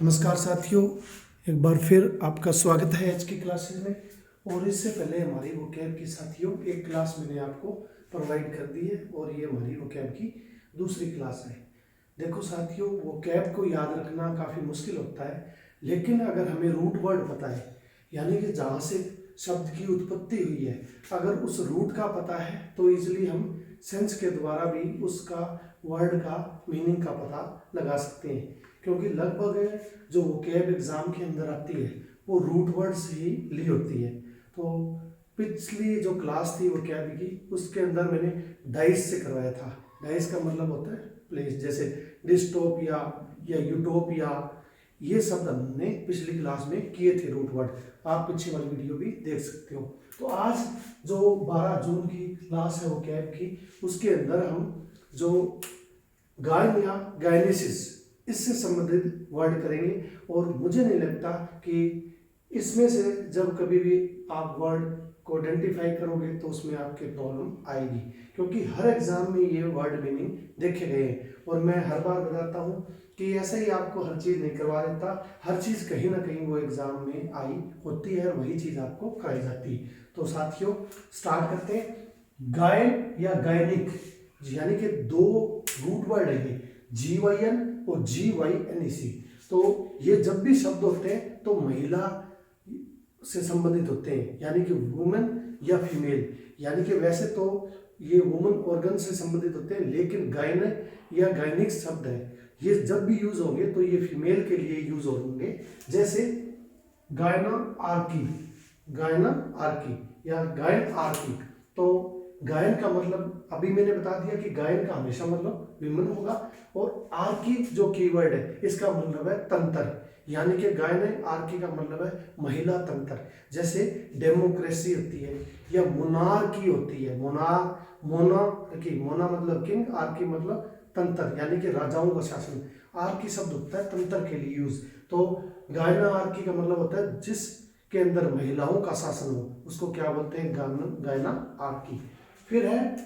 नमस्कार साथियों, एक बार फिर आपका स्वागत है आज की क्लासेस में। और इससे पहले हमारी वोकैब की साथियों एक क्लास मैंने आपको प्रोवाइड कर दी है और ये हमारी वोकैब की दूसरी क्लास है। देखो साथियों, वोकैब को याद रखना काफ़ी मुश्किल होता है, लेकिन अगर हमें रूट वर्ड पता है, यानी कि जहाँ से शब्द की उत्पत्ति हुई है, अगर उस रूट का पता है तो इजिली हम सेंस के द्वारा भी उसका वर्ड का मीनिंग का पता लगा सकते हैं। क्योंकि लगभग जो वोकैब एग्जाम के अंदर आती है वो रूट वर्ड से ही ली होती है। तो पिछली जो क्लास थी वोकैब की, उसके अंदर मैंने डाइस से करवाया था। डाइस का मतलब होता है प्लेस, जैसे डिस्टोपिया या यूटोपिया, ये शब्द हमने पिछली क्लास में किए थे रूट वर्ड। आप पीछे वाली वीडियो भी देख सकते हो। तो आज जो 12 जून की क्लास है वोकैब की, उसके अंदर हम जो गायन या गायनेसिस, इससे संबंधित वर्ड करेंगे। और मुझे नहीं लगता कि इसमें से जब कभी भी आप वर्ड को आइडेंटिफाई करोगे तो उसमें आपके प्रॉब्लम आएगी, क्योंकि हर एग्जाम में ये वर्ड मीनिंग देखे गए हैं। और मैं हर बार बताता हूँ कि ऐसे ही आपको हर चीज़ नहीं करवा देता, हर चीज़ कहीं ना कहीं वो एग्जाम में आई होती है और वही चीज़ आपको कराई जाती है। तो साथियों स्टार्ट करते हैं। गायन या गायनिक, यानी कि दो रूट वर्ड है ये, GYN और GYNEC। तो ये जब भी शब्द होते हैं तो महिला से संबंधित होते हैं, यानी कि वुमेन या फीमेल। यानी कि वैसे तो ये वुमन ऑर्गन से संबंधित होते हैं, लेकिन गायन या गायनिक शब्द है, ये जब भी यूज होंगे तो ये फीमेल के लिए यूज होंगे। जैसे गायना आर्की, गायना आर्की या गायन आर्की। तो गायन का मतलब अभी मैंने बता दिया कि गायन का हमेशा मतलब विमन होगा। और आर्की जो कीवर्ड है इसका मतलब है तंत्र, यानी कि गायन आर्की का मतलब है महिला तंत्र। जैसे डेमोक्रेसी होती है या मोनार्की होती है। मोनार्की, मोना मतलब किंग, आर्की मतलब तंत्र, यानी कि राजाओं का शासन। आर्की शब्द होता है तंत्र के लिए यूज। तो गायना आर्की का मतलब होता है जिस के अंदर महिलाओं का शासन हो, उसको क्या बोलते हैं? गायना आर्की। फिर है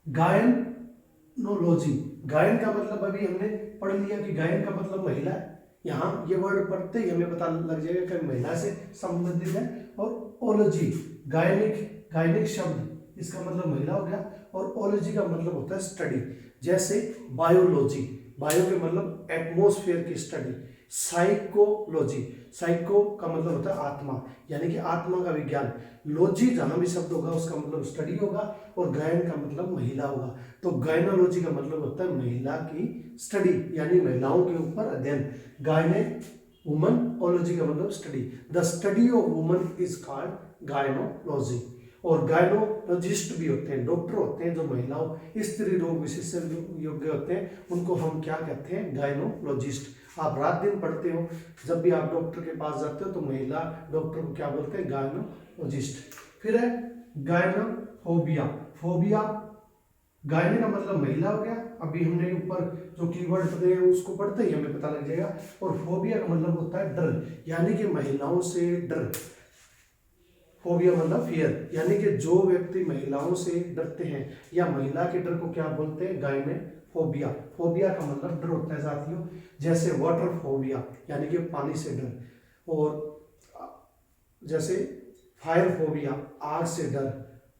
गायनोलॉजी। गायन का मतलब अभी हमने पढ़ लिया कि गायन का मतलब महिला है। यहाँ ये वर्ड पढ़ते ही हमें पता लग जाएगा कि महिला से संबंधित है। और ओलॉजी, गायनिक, गायनिक शब्द इसका मतलब महिला हो गया। और ओलॉजी का मतलब होता है स्टडी। जैसे बायोलॉजी, बायो के मतलब एटमोस्फेयर की स्टडी। साइकोलॉजी, साइको का मतलब होता है आत्मा, यानी कि आत्मा का विज्ञान। लॉजी जहां भी शब्द होगा उसका मतलब स्टडी होगा। और गायन का मतलब महिला होगा। तो गायनोलॉजी का मतलब होता है महिला की स्टडी, यानी महिलाओं के ऊपर अध्ययन। गायने वुमन, ओलॉजी का मतलब study. The study of woman is called गायनोलॉजी। और गायनोलॉजिस्ट भी होते हैं, डॉक्टर होते हैं जो महिलाओं स्त्री रोग विशेषज्ञ होते हैं, उनको हम क्या कहते हैं? गायनोलॉजिस्ट। आप रात दिन पढ़ते हो, जब भी आप डॉक्टर के पास जाते हो तो महिला डॉक्टर को क्या बोलते हैं? गायनोलॉजिस्ट। फिर है गायनोफोबिया। फोबिया, गायने का मतलब महिला हो गया। अभी हमने ऊपर जो कीवर्ड पढ़े हैं उसको पढ़ते ही हमें पता लग जाएगा। और फोबिया का मतलब होता है डर, यानी कि महिलाओं से डर। फोबिया मतलब फियर, यानी कि जो व्यक्ति महिलाओं से डरते हैं या महिला के डर को क्या बोलते हैं? गायने फोबिया। फोबिया का मतलब डर होता है साथियों। जैसे वाटर फोबिया, यानी कि पानी से डर। और जैसे फायर फोबिया, आग से डर।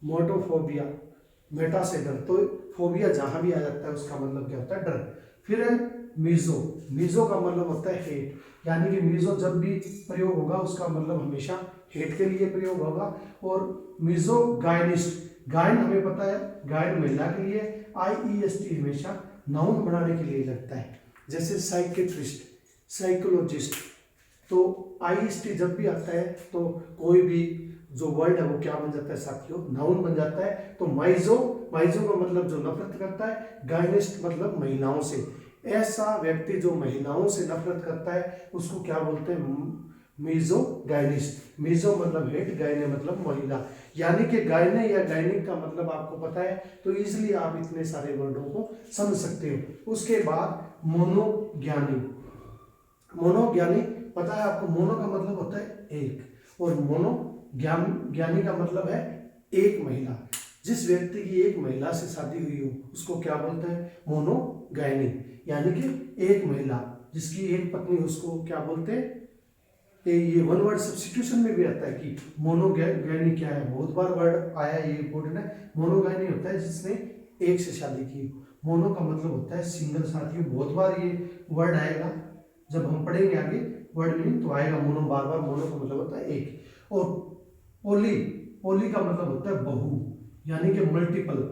मोटोफोबिया, मेटा से डर। तो फोबिया जहां भी आ जाता है उसका मतलब क्या होता है? डर। फिर है मीजो। मीजो का मतलब होता है हेट, यानी कि मीजो जब भी प्रयोग होगा उसका मतलब हमेशा हेट के लिए प्रयोग होगा। और मीजो गायनिस्ट, गायन हमें पता है गायन महिला के लिए, IEST हमेशा नाउन बनाने के लिए लगता है। जैसे साइकेट्रिस्ट, साइकोलॉजिस्ट। तो IEST जब भी आता है तो कोई भी जो वर्ड है वो क्या बन जाता है साथियों? नाउन बन जाता है। तो माइजो, माइजो का मतलब जो नफरत करता है। गायनिस्ट मतलब महिलाओं से। ऐसा व्यक्ति जो महिलाओं से नफरत करता है उसको क्या बोलते हैं? मीजो गायनिस्ट। मीजो मतलब हेट, गायने मतलब महिला। यानी कि गायने या गायनिक का मतलब आपको पता है तो इसलिए आप इतने सारे वर्डों को समझ सकते हो। उसके बाद मोनोज्ञानी। मोनोज्ञानी पता है आपको? मोनो का मतलब होता है एक, और मोनो ज्ञानी का मतलब है एक महिला। जिस व्यक्ति की एक महिला से शादी हुई हो उसको क्या बोलते हैं? मोनो मोनोगैनी, यानी कि एक महिला जिसकी एक पत्नी, उसको क्या बोलते हैं? ये वन वर्ड सब्स्टिट्यूशन में भी आता है कि मोनोगैनी क्या है, बहुत बार वर्ड आया, ये इंपॉर्टेंट है। मोनोगैनी होता है जिसने एक से शादी की। मोनो का मतलब होता है सिंगल। साथियों बहुत बार ये वर्ड आएगा, जब हम पढ़ेंगे आगे वर्ड मीनिंग तो आएगा मोनो, बार बार। मोनो का मतलब होता है एक। और पोली, पोली का मतलब होता है बहु, यानी कि मल्टीपल।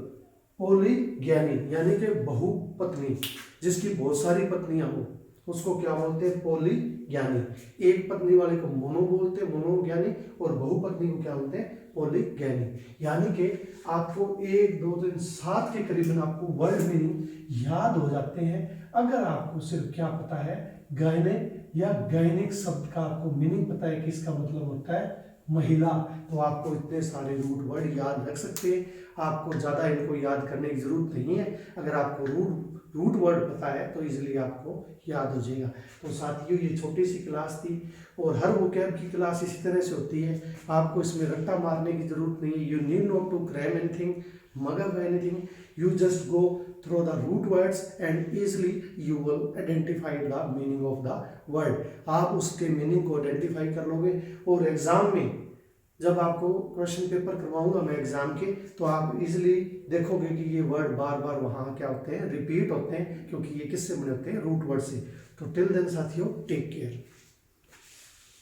पोलीगैनी यानी कि बहुपत्नी, जिसकी बहुत सारी पत्नियां हो उसको क्या बोलते हैं? पोलीगैनी। एक पत्नी वाले को मोनो बोलते हैं, मोनोगैनी, और बहुपत्नी को क्या बोलते हैं? पोलीगैनी। यानी कि आपको 1 2 3 7 के करीबन आपको वर्ड मीनिंग याद हो जाते हैं अगर आपको सिर्फ क्या पता है? गायने या गायनिक शब्द का आपको मीनिंग पता है कि इसका मतलब होता है महिला। तो आपको इतने सारे रूट वर्ड याद रख सकते हैं, आपको ज़्यादा इनको याद करने की जरूरत नहीं है। अगर आपको रूट वर्ड पता है तो इजीली आपको याद हो जाएगा। तो साथियों ये छोटी सी क्लास थी, और हर वोकैब की क्लास इसी तरह से होती है। आपको इसमें रट्टा मारने की जरूरत नहीं है। You need not to cram anything, mug up anything. You just go through the root words and easily you will identify the meaning of the word. आप उसके मीनिंग को आइडेंटिफाई कर लोगे, और एग्जाम में जब आपको क्वेश्चन पेपर करवाऊंगा मैं एग्जाम के, तो आप इजीली देखोगे कि ये वर्ड बार बार वहाँ क्या होते हैं? रिपीट होते हैं, क्योंकि ये किससे बने होते हैं? रूट वर्ड से। तो टिल देन साथियों, टेक केयर।